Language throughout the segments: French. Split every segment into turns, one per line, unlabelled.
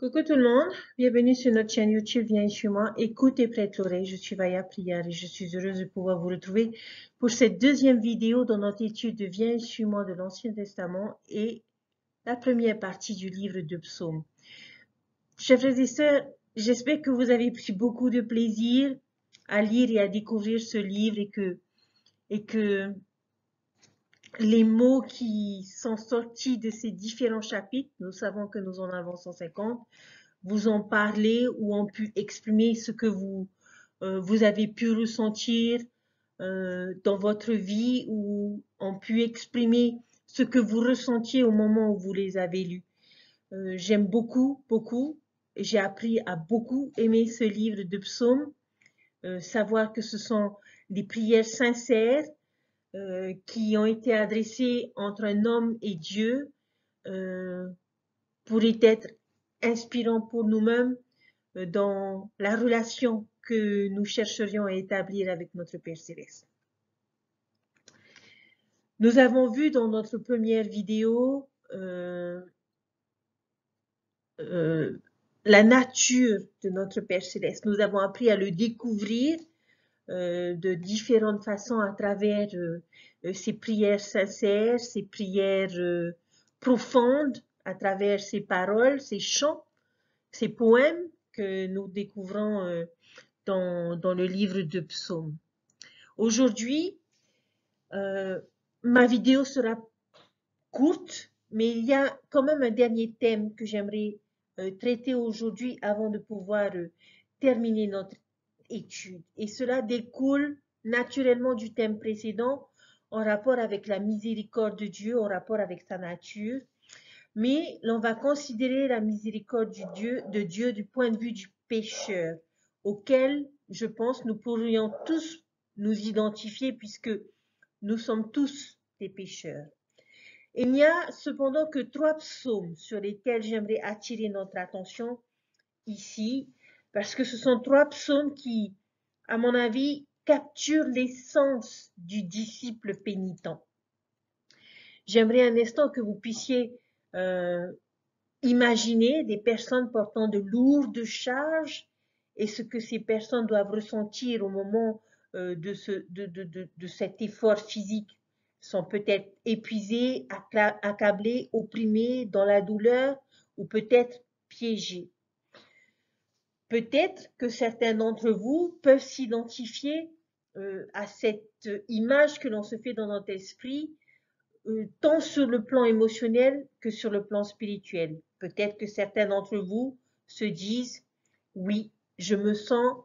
Coucou tout le monde, bienvenue sur notre chaîne YouTube Viens chez moi, écoute et prête l'oreille, je suis Vaya Prière et je suis heureuse de pouvoir vous retrouver pour cette deuxième vidéo dans notre étude de Viens chez moi de l'Ancien Testament et la première partie du livre de Psaumes. Chers frères et sœurs, j'espère que vous avez pris beaucoup de plaisir à lire et à découvrir ce livre et que les mots qui sont sortis de ces différents chapitres, nous savons que nous en avons 150, vous en parler ou ont pu exprimer ce que vous avez pu ressentir dans votre vie ou ont pu exprimer ce que vous ressentiez au moment où vous les avez lus. J'aime beaucoup, beaucoup. J'ai appris à beaucoup aimer ce livre de psaumes, savoir que ce sont des prières sincères qui ont été adressées entre un homme et Dieu pourraient être inspirants pour nous-mêmes dans la relation que nous chercherions à établir avec notre Père Céleste. Nous avons vu dans notre première vidéo la nature de notre Père Céleste. Nous avons appris à le découvrir de différentes façons à travers ses prières sincères, ses prières profondes, à travers ses paroles, ses chants, ses poèmes que nous découvrons dans le livre de Psaumes. Aujourd'hui, ma vidéo sera courte, mais il y a quand même un dernier thème que j'aimerais traiter aujourd'hui avant de pouvoir terminer notre étude. Et cela découle naturellement du thème précédent en rapport avec la miséricorde de Dieu, en rapport avec sa nature. Mais l'on va considérer la miséricorde de Dieu du point de vue du pécheur, auquel, je pense, nous pourrions tous nous identifier puisque nous sommes tous des pécheurs. Il n'y a cependant que 3 psaumes sur lesquels j'aimerais attirer notre attention ici, parce que ce sont 3 psaumes qui, à mon avis, capturent l'essence du disciple pénitent. J'aimerais un instant que vous puissiez imaginer des personnes portant de lourdes charges et ce que ces personnes doivent ressentir au moment de cet effort physique. Sont peut-être épuisés, accablés, opprimés, dans la douleur ou peut-être piégés. Peut-être que certains d'entre vous peuvent s'identifier à cette image que l'on se fait dans notre esprit, tant sur le plan émotionnel que sur le plan spirituel. Peut-être que certains d'entre vous se disent, oui, je me sens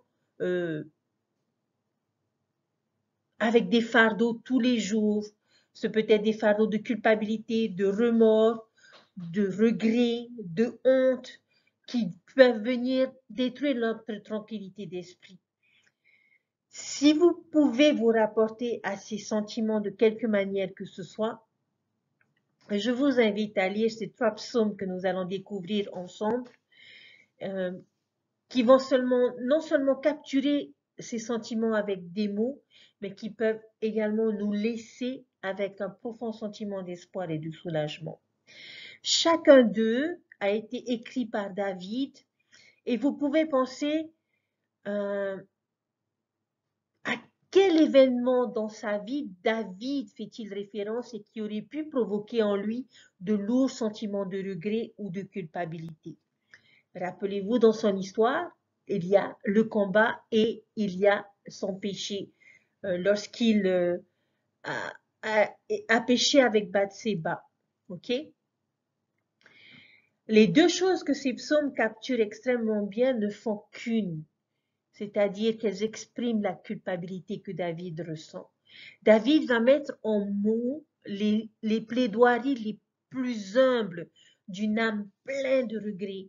avec des fardeaux tous les jours. Ce peut être des fardeaux de culpabilité, de remords, de regrets, de honte qui peuvent venir détruire notre tranquillité d'esprit. Si vous pouvez vous rapporter à ces sentiments de quelque manière que ce soit, je vous invite à lire ces 3 psaumes que nous allons découvrir ensemble, qui vont non seulement capturer ces sentiments avec des mots, mais qui peuvent également nous laisser avec un profond sentiment d'espoir et de soulagement. Chacun d'eux a été écrit par David et vous pouvez penser à quel événement dans sa vie David fait-il référence et qui aurait pu provoquer en lui de lourds sentiments de regret ou de culpabilité. Rappelez-vous, dans son histoire, il y a le combat et il y a son péché. Lorsqu'il a péché avec Bathséba. Ok? Les 2 choses que ces psaumes capturent extrêmement bien ne font qu'une, c'est-à-dire qu'elles expriment la culpabilité que David ressent. David va mettre en mots les plaidoiries les plus humbles d'une âme pleine de regrets.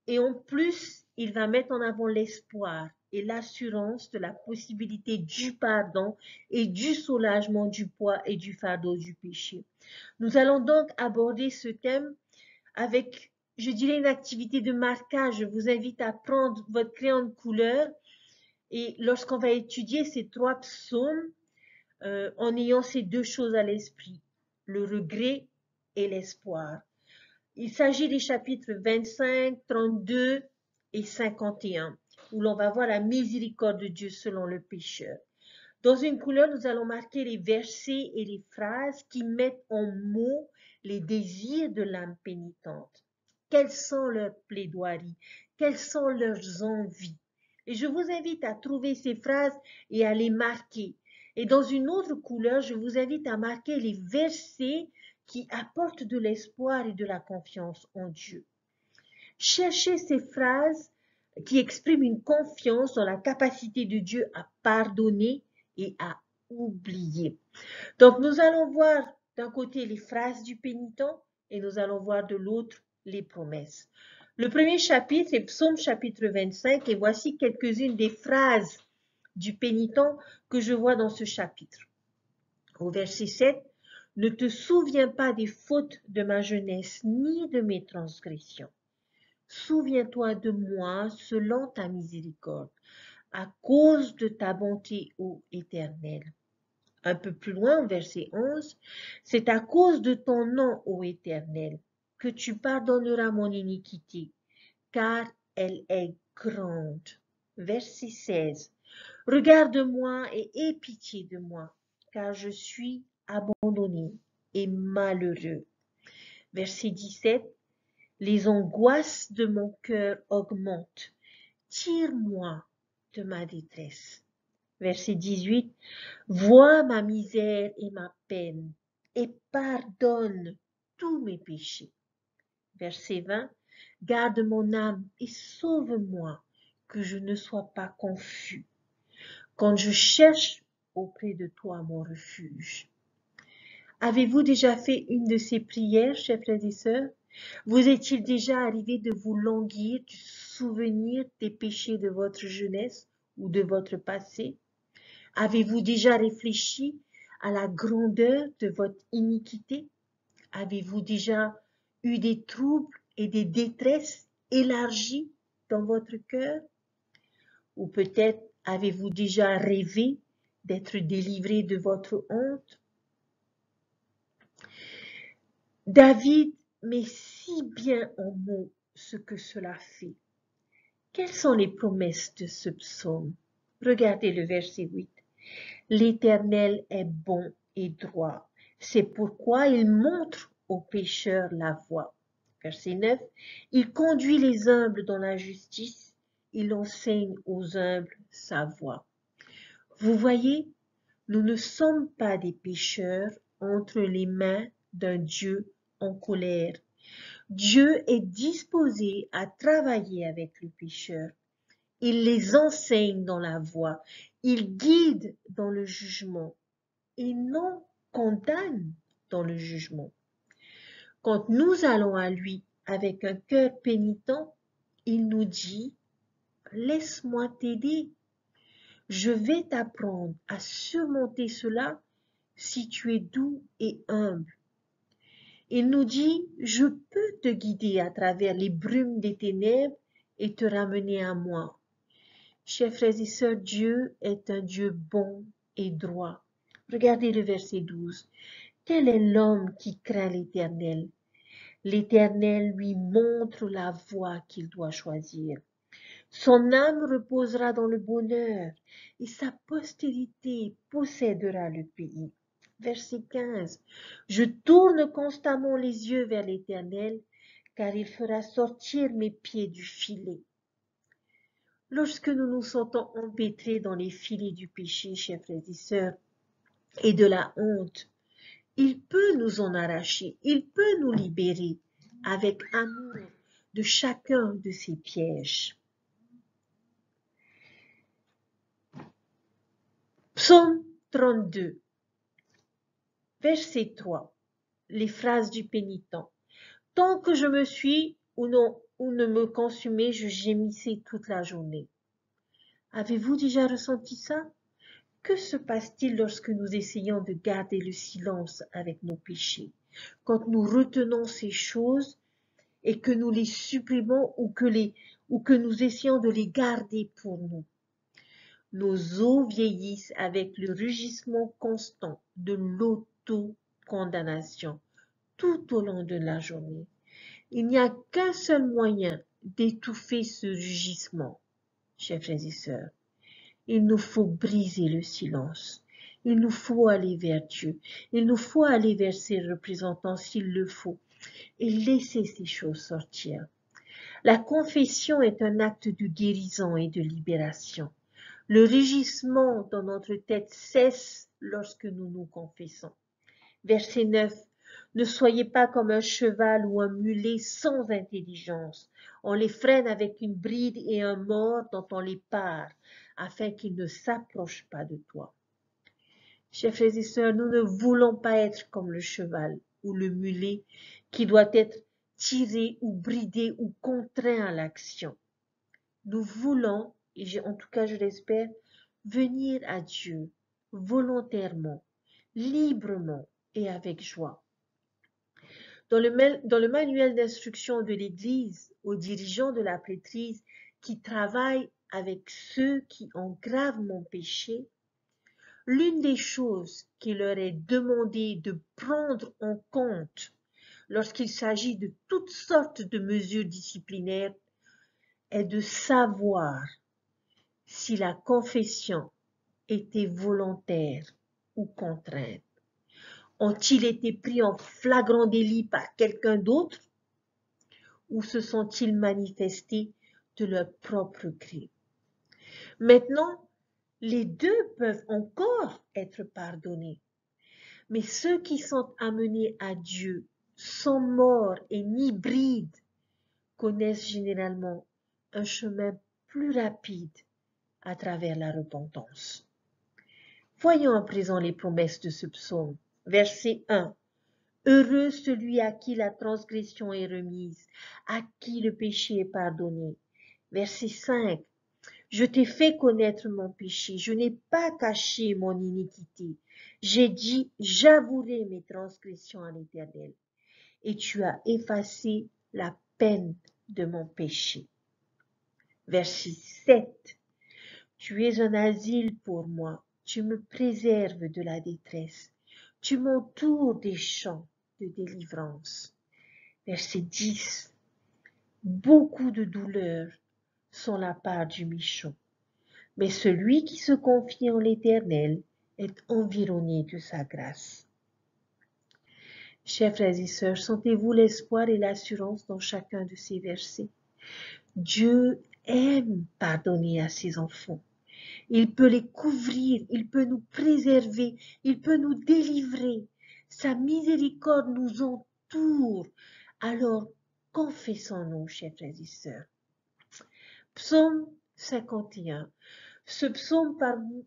Et en plus, il va mettre en avant l'espoir et l'assurance de la possibilité du pardon et du soulagement du poids et du fardeau du péché. Nous allons donc aborder ce thème avec, je dirais, une activité de marquage. Je vous invite à prendre votre crayon de couleur et lorsqu'on va étudier ces 3 psaumes, en ayant ces 2 choses à l'esprit, le regret et l'espoir. Il s'agit des chapitres 25, 32 et 51, où l'on va voir la miséricorde de Dieu selon le pécheur. Dans une couleur, nous allons marquer les versets et les phrases qui mettent en mots les désirs de l'âme pénitente. Quelles sont leurs plaidoiries? Quelles sont leurs envies? Et je vous invite à trouver ces phrases et à les marquer. Et dans une autre couleur, je vous invite à marquer les versets qui apportent de l'espoir et de la confiance en Dieu. Cherchez ces phrases qui expriment une confiance dans la capacité de Dieu à pardonner et à oublier. Donc, nous allons voir d'un côté les phrases du pénitent et nous allons voir de l'autre les promesses. Le premier chapitre est Psaume chapitre 25 et voici quelques-unes des phrases du pénitent que je vois dans ce chapitre. Au verset 7, « Ne te souviens pas des fautes de ma jeunesse ni de mes transgressions. Souviens-toi de moi selon ta miséricorde, à cause de ta bonté, ô Éternel. » Un peu plus loin, verset 11, « C'est à cause de ton nom, ô Éternel, que tu pardonneras mon iniquité, car elle est grande. » Verset 16, « Regarde-moi et aie pitié de moi, car je suis abandonné et malheureux. » Verset 17, « Les angoisses de mon cœur augmentent. Tire-moi de ma détresse. » Verset 18, « Vois ma misère et ma peine et pardonne tous mes péchés. » Verset 20, « Garde mon âme et sauve-moi, que je ne sois pas confus, quand je cherche auprès de toi mon refuge. » Avez-vous déjà fait une de ces prières, chers frères et sœurs? Vous est-il déjà arrivé de vous languir du souvenir des péchés de votre jeunesse ou de votre passé? Avez-vous déjà réfléchi à la grandeur de votre iniquité? Avez-vous déjà eu des troubles et des détresses élargies dans votre cœur? Ou peut-être avez-vous déjà rêvé d'être délivré de votre honte? David met si bien en mots ce que cela fait. Quelles sont les promesses de ce psaume? Regardez le verset 8. « L'Éternel est bon et droit. C'est pourquoi il montre aux pécheurs la voie. » Verset 9. « Il conduit les humbles dans la justice. Il enseigne aux humbles sa voie. » Vous voyez, nous ne sommes pas des pécheurs entre les mains d'un Dieu en colère. Dieu est disposé à travailler avec les pécheurs. Il les enseigne dans la voie. Il guide dans le jugement et non condamne dans le jugement. Quand nous allons à lui avec un cœur pénitent, il nous dit « Laisse-moi t'aider. Je vais t'apprendre à surmonter cela si tu es doux et humble. » Il nous dit « Je peux te guider à travers les brumes des ténèbres et te ramener à moi. » Chers frères et sœurs, Dieu est un Dieu bon et droit. Regardez le verset 12. « Quel est l'homme qui craint l'Éternel? L'Éternel lui montre la voie qu'il doit choisir. Son âme reposera dans le bonheur et sa postérité possédera le pays. » Verset 15. « Je tourne constamment les yeux vers l'Éternel, car il fera sortir mes pieds du filet. » Lorsque nous nous sentons empêtrés dans les filets du péché, chers frères et sœurs, et de la honte, il peut nous en arracher, il peut nous libérer avec amour de chacun de ces pièges. Psaume 32, verset 3, les phrases du pénitent. « Tant que je me suis ou ne me consumais, je gémissais toute la journée. » Avez-vous déjà ressenti ça? Que se passe-t-il lorsque nous essayons de garder le silence avec nos péchés? Quand nous retenons ces choses et que nous les supprimons ou que nous essayons de les garder pour nous. Nos os vieillissent avec le rugissement constant de l'autocondamnation tout au long de la journée. Il n'y a qu'un seul moyen d'étouffer ce rugissement, chers frères et sœurs. Il nous faut briser le silence. Il nous faut aller vers Dieu. Il nous faut aller vers ses représentants s'il le faut et laisser ces choses sortir. La confession est un acte de guérison et de libération. Le rugissement dans notre tête cesse lorsque nous nous confessons. Verset 9. Ne soyez pas comme un cheval ou un mulet sans intelligence. On les freine avec une bride et un mors dont on les pare, afin qu'ils ne s'approchent pas de toi. Chers frères et sœurs, nous ne voulons pas être comme le cheval ou le mulet qui doit être tiré ou bridé ou contraint à l'action. Nous voulons, et en tout cas je l'espère, venir à Dieu volontairement, librement et avec joie. Dans le manuel d'instruction de l'Église aux dirigeants de la prêtrise qui travaillent avec ceux qui ont gravement péché, l'une des choses qui leur est demandée de prendre en compte lorsqu'il s'agit de toutes sortes de mesures disciplinaires est de savoir si la confession était volontaire ou contrainte. Ont-ils été pris en flagrant délit par quelqu'un d'autre ou se sont-ils manifestés de leur propre gré? Maintenant, les deux peuvent encore être pardonnés, mais ceux qui sont amenés à Dieu sans mort et ni bride connaissent généralement un chemin plus rapide à travers la repentance. Voyons à présent les promesses de ce psaume. Verset 1. Heureux celui à qui la transgression est remise, à qui le péché est pardonné. Verset 5. Je t'ai fait connaître mon péché, je n'ai pas caché mon iniquité. J'ai dit, j'avouerai mes transgressions à l'Éternel, et tu as effacé la peine de mon péché. Verset 7. Tu es un asile pour moi, tu me préserves de la détresse, tu m'entoures des champs de délivrance. Verset 10. Beaucoup de douleurs sont la part du méchant, mais celui qui se confie en l'Éternel est environné de sa grâce. Chers frères et sœurs, sentez-vous l'espoir et l'assurance dans chacun de ces versets? Dieu aime pardonner à ses enfants. Il peut les couvrir, il peut nous préserver, il peut nous délivrer. Sa miséricorde nous entoure. Alors, confessons-nous, chers frères et sœurs. Psaume 51. Ce psaume,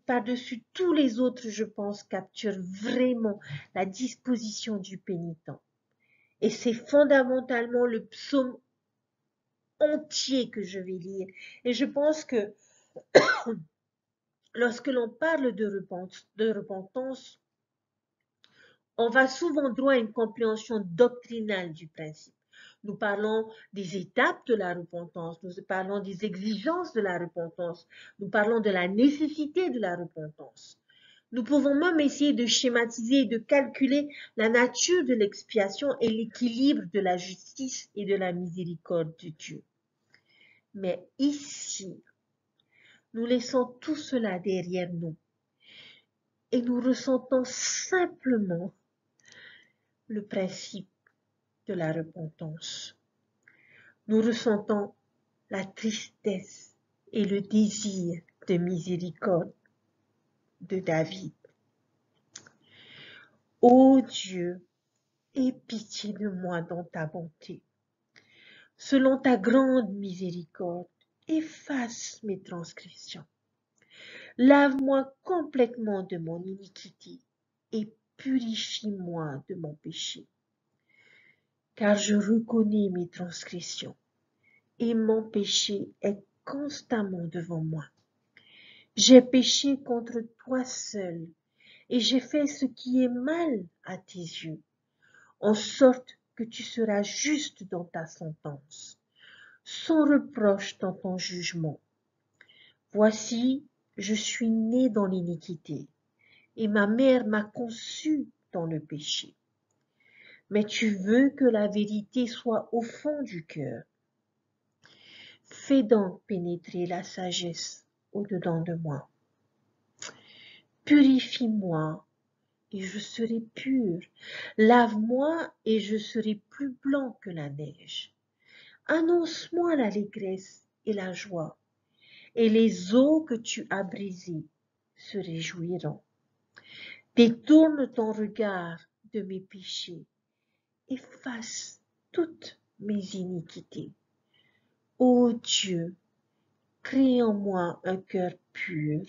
par-dessus tous les autres, je pense, capture vraiment la disposition du pénitent. Et c'est fondamentalement le psaume entier que je vais lire. Et je pense que lorsque l'on parle de repentance, on va souvent droit à une compréhension doctrinale du principe. Nous parlons des étapes de la repentance, nous parlons des exigences de la repentance, nous parlons de la nécessité de la repentance. Nous pouvons même essayer de schématiser et de calculer la nature de l'expiation et l'équilibre de la justice et de la miséricorde de Dieu. Mais ici, nous laissons tout cela derrière nous et nous ressentons simplement le principe de la repentance. Nous ressentons la tristesse et le désir de miséricorde de David. Ô Dieu, aie pitié de moi dans ta bonté. Selon ta grande miséricorde, efface mes transgressions. Lave-moi complètement de mon iniquité et purifie-moi de mon péché. Car je reconnais mes transgressions et mon péché est constamment devant moi. J'ai péché contre toi seul et j'ai fait ce qui est mal à tes yeux, en sorte que tu seras juste dans ta sentence, sans reproche dans ton jugement. Voici, je suis né dans l'iniquité, et ma mère m'a conçu dans le péché. mais tu veux que la vérité soit au fond du cœur. Fais donc pénétrer la sagesse au-dedans de moi. Purifie-moi et je serai pur. Lave-moi et je serai plus blanc que la neige. Annonce-moi l'allégresse et la joie, et les eaux que tu as brisées se réjouiront. Détourne ton regard de mes péchés, efface toutes mes iniquités. Ô Dieu, crée en moi un cœur pur,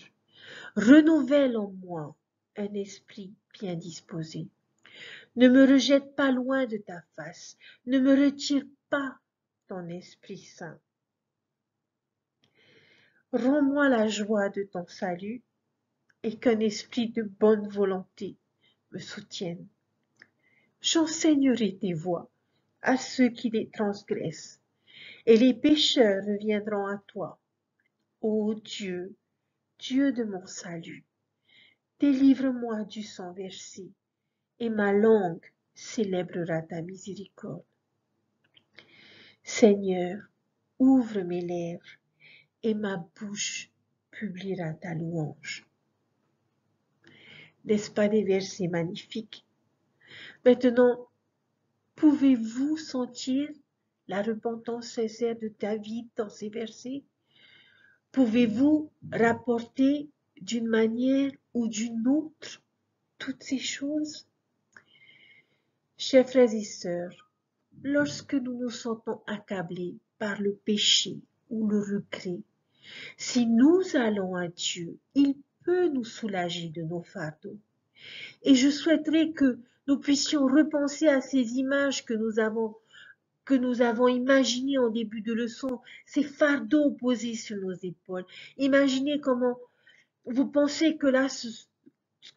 renouvelle en moi un esprit bien disposé. Ne me rejette pas loin de ta face, ne me retire pas ton Esprit Saint. Rends-moi la joie de ton salut et qu'un esprit de bonne volonté me soutienne. J'enseignerai tes voies à ceux qui les transgressent, et les pécheurs reviendront à toi. Ô Dieu, Dieu de mon salut, délivre-moi du sang versé, et ma langue célébrera ta miséricorde. Seigneur, ouvre mes lèvres, et ma bouche publiera ta louange. N'est-ce pas des versets magnifiques? Maintenant, pouvez-vous sentir la repentance sincère de David dans ces versets? Pouvez-vous rapporter d'une manière ou d'une autre toutes ces choses? Chers frères et sœurs, lorsque nous nous sentons accablés par le péché ou le regret, si nous allons à Dieu, il peut nous soulager de nos fardeaux. Et je souhaiterais que nous puissions repenser à ces images que nous avons imaginées en début de leçon, ces fardeaux posés sur nos épaules. Imaginez comment vous pensez que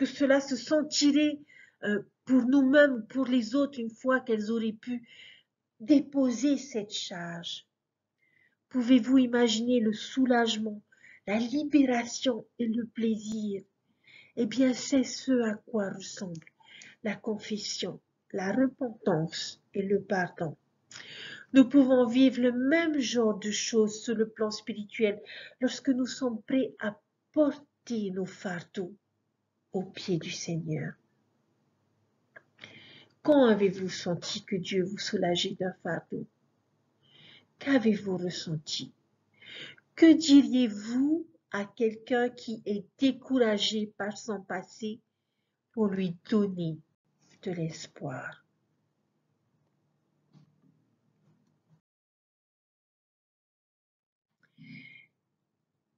cela se sentirait pour nous-mêmes, pour les autres, une fois qu'elles auraient pu déposer cette charge. Pouvez-vous imaginer le soulagement, la libération et le plaisir? Eh bien, c'est ce à quoi ressemble la confession, la repentance et le pardon. Nous pouvons vivre le même genre de choses sur le plan spirituel lorsque nous sommes prêts à porter nos fardeaux aux pieds du Seigneur. Quand avez-vous senti que Dieu vous soulageait d'un fardeau? Qu'avez-vous ressenti? Que diriez-vous à quelqu'un qui est découragé par son passé pour lui donner de l'espoir?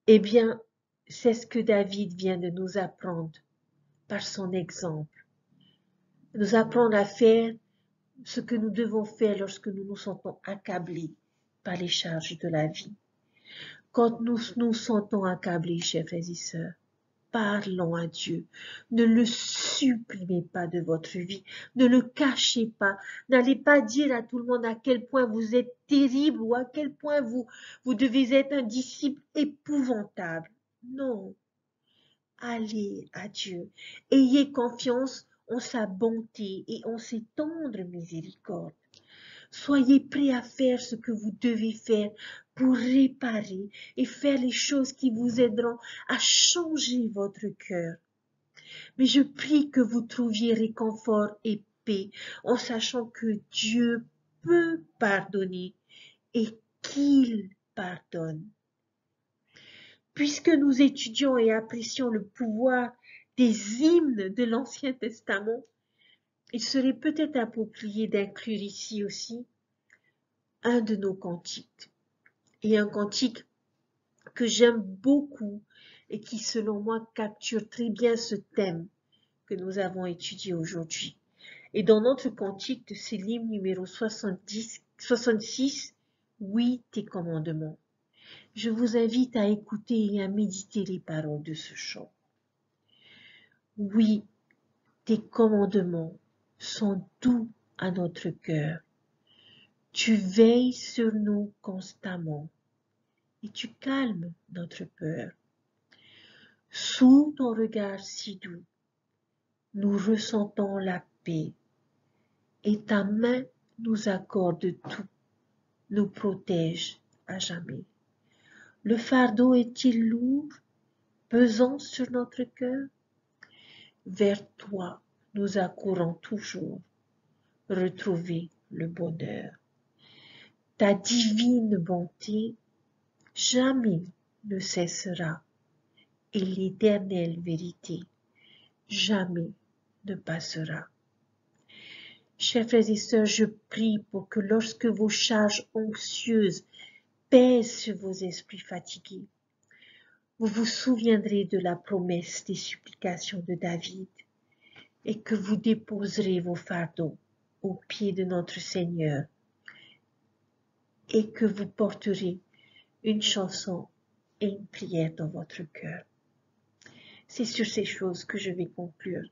Eh bien, c'est ce que David vient de nous apprendre par son exemple. Nous apprendre à faire ce que nous devons faire lorsque nous nous sentons accablés par les charges de la vie. Quand nous nous sentons accablés, chers frères et sœurs, parlons à Dieu. Ne le supprimez pas de votre vie. Ne le cachez pas. N'allez pas dire à tout le monde à quel point vous êtes terrible ou à quel point vous devez être un disciple épouvantable. Non. Allez à Dieu. Ayez confiance en sa bonté et en ses tendres miséricordes. Soyez prêts à faire ce que vous devez faire pour réparer et faire les choses qui vous aideront à changer votre cœur. Mais je prie que vous trouviez réconfort et paix en sachant que Dieu peut pardonner et qu'il pardonne. Puisque nous étudions et apprécions le pouvoir des hymnes de l'Ancien Testament, il serait peut-être approprié d'inclure ici aussi un de nos cantiques. Et un cantique que j'aime beaucoup et qui, selon moi, capture très bien ce thème que nous avons étudié aujourd'hui. Et dans notre cantique de c'est l'hymne numéro 66, oui, tes commandements. Je vous invite à écouter et à méditer les paroles de ce chant. Oui, tes commandements sont doux à notre cœur. Tu veilles sur nous constamment et tu calmes notre peur. Sous ton regard si doux, nous ressentons la paix et ta main nous accorde tout, nous protège à jamais. Le fardeau est-il lourd, pesant sur notre cœur? Vers toi, nous accourons toujours, retrouver le bonheur. Ta divine bonté jamais ne cessera et l'éternelle vérité jamais ne passera. Chers frères et sœurs, je prie pour que lorsque vos charges anxieuses pèsent sur vos esprits fatigués, vous vous souviendrez de la promesse des supplications de David et que vous déposerez vos fardeaux aux pieds de notre Seigneur et que vous porterez une chanson et une prière dans votre cœur. C'est sur ces choses que je vais conclure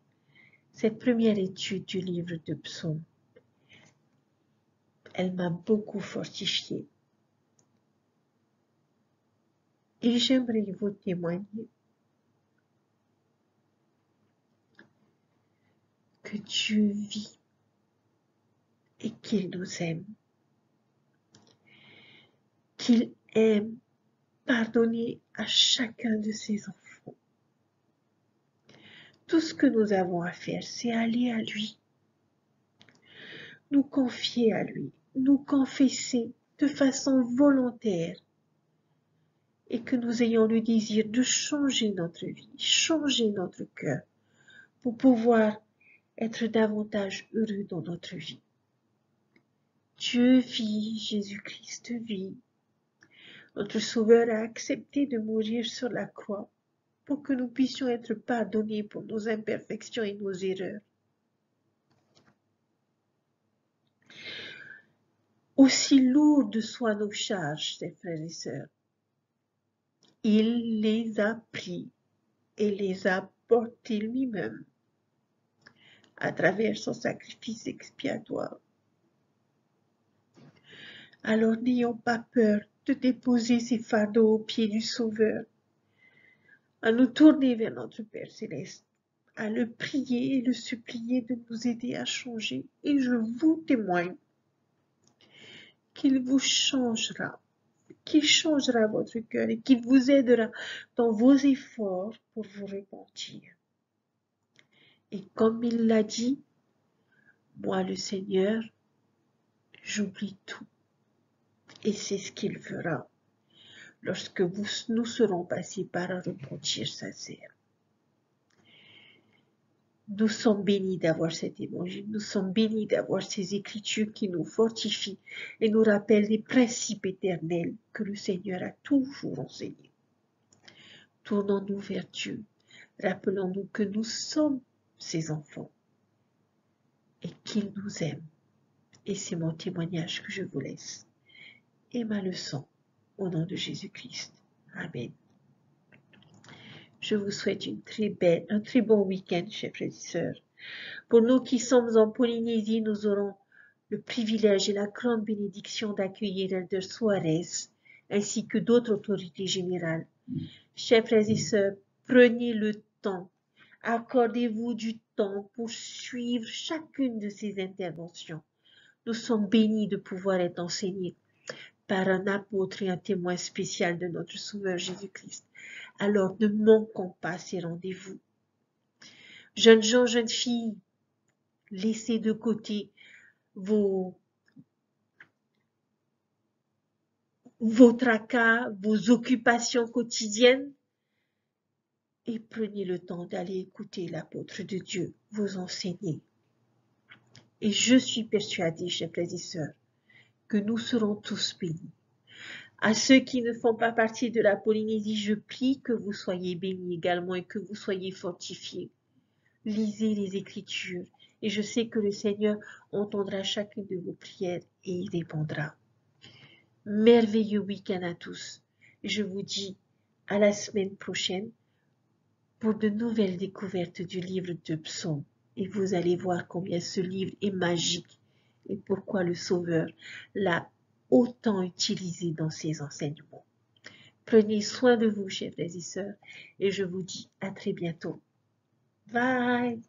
cette première étude du livre de Psaumes. Elle m'a beaucoup fortifiée. Et j'aimerais vous témoigner que Dieu vit et qu'il nous aime. Qu'il aime pardonner à chacun de ses enfants. Tout ce que nous avons à faire, c'est aller à lui, nous confier à lui, nous confesser de façon volontaire et que nous ayons le désir de changer notre vie, changer notre cœur pour pouvoir être davantage heureux dans notre vie. Dieu vit, Jésus-Christ vit. Notre Sauveur a accepté de mourir sur la croix pour que nous puissions être pardonnés pour nos imperfections et nos erreurs. Aussi lourdes soient nos charges, ses frères et sœurs, il les a pris et les a portés lui-même à travers son sacrifice expiatoire. Alors n'ayons pas peur de déposer ces fardeaux aux pieds du Sauveur, à nous tourner vers notre Père Céleste, à le prier et le supplier de nous aider à changer. Et je vous témoigne qu'il vous changera, qu'il changera votre cœur et qu'il vous aidera dans vos efforts pour vous repentir. Et comme il l'a dit, moi le Seigneur, j'oublie tout. Et c'est ce qu'il fera lorsque nous serons passés par un repentir sincère. Nous sommes bénis d'avoir cet évangile, nous sommes bénis d'avoir ces écritures qui nous fortifient et nous rappellent les principes éternels que le Seigneur a toujours enseignés. Tournons-nous vers Dieu, rappelons-nous que nous sommes ses enfants et qu'il nous aime. Et c'est mon témoignage que je vous laisse. Et ma leçon, au nom de Jésus-Christ. Amen. Je vous souhaite un très bon week-end, chers frères et sœurs. Pour nous qui sommes en Polynésie, nous aurons le privilège et la grande bénédiction d'accueillir Elder Suarez, ainsi que d'autres autorités générales. Chers frères et sœurs, prenez le temps, accordez-vous du temps pour suivre chacune de ces interventions. Nous sommes bénis de pouvoir être enseignés par un apôtre et un témoin spécial de notre Sauveur Jésus-Christ. Alors ne manquons pas ces rendez-vous. Jeunes gens, jeunes filles, laissez de côté vos tracas, vos occupations quotidiennes et prenez le temps d'aller écouter l'apôtre de Dieu vous enseigner. Et je suis persuadée, chers frères et sœurs, que nous serons tous bénis. À ceux qui ne font pas partie de la Polynésie, je prie que vous soyez bénis également et que vous soyez fortifiés. Lisez les Écritures et je sais que le Seigneur entendra chacune de vos prières et y répondra. Merveilleux week-end à tous. Je vous dis à la semaine prochaine pour de nouvelles découvertes du livre de Psaumes. Et vous allez voir combien ce livre est magique et pourquoi le Sauveur l'a autant utilisé dans ses enseignements. Prenez soin de vous, chers frères et sœurs, et je vous dis à très bientôt. Bye!